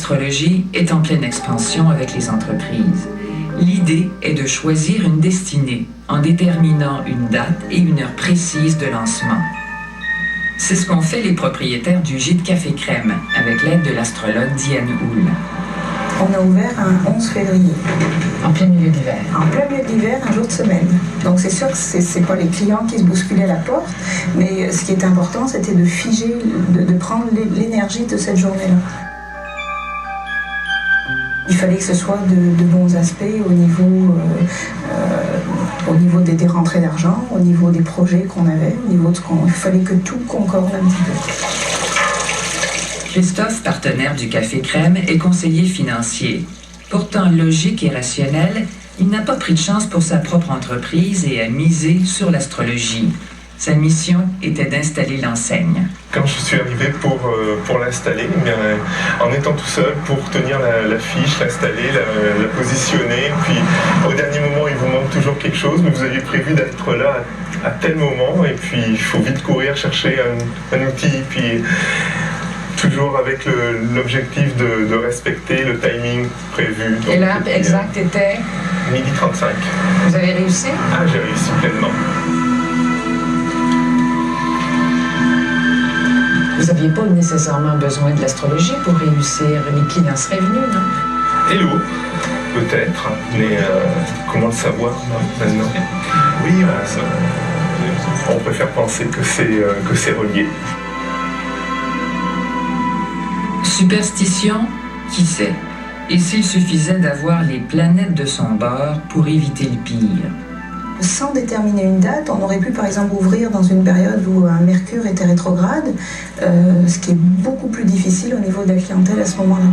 l'astrologie est en pleine expansion avec les entreprises. L'idée est de choisir une destinée en déterminant une date et une heure précise de lancement. C'est ce qu'ont fait les propriétaires du Gîte Café Crème avec l'aide de l'astrologue Diane Houle. On a ouvert un 11 février. En plein milieu d'hiver. En plein milieu d'hiver, un jour de semaine. Donc c'est sûr que c'est pas les clients qui se bousculaient à la porte, mais ce qui est important, c'était de figer, de prendre l'énergie de cette journée-là. Il fallait que ce soit de bons aspects au niveau des rentrées d'argent, au niveau des projets qu'on avait, au niveau de ce qu'on... Il fallait que tout concorde un petit peu. Christophe, partenaire du Café Crème, est conseiller financier. Pourtant logique et rationnel, il n'a pas pris de chance pour sa propre entreprise et a misé sur l'astrologie. Sa mission était d'installer l'enseigne. Quand je suis arrivé pour l'installer, en étant tout seul pour tenir la fiche, l'installer, la positionner, puis au dernier moment il vous manque toujours quelque chose, mais vous aviez prévu d'être là à tel moment, et puis il faut vite courir chercher un outil, puis toujours avec l'objectif de respecter le timing prévu. Donc, et l'heure exacte était 12h35. Vous avez réussi? Ah, j'ai réussi pleinement. Vous n'aviez pas nécessairement besoin de l'astrologie pour réussir. Les clients seraient venus, non? Hello, peut-être, mais comment le savoir maintenant? Oui, on préfère penser que c'est relié. Superstition? Qui sait? Et s'il suffisait d'avoir les planètes de son bord pour éviter le pire? Sans déterminer une date, on aurait pu par exemple ouvrir dans une période où un Mercure était rétrograde, ce qui est beaucoup plus difficile au niveau de la clientèle à ce moment-là.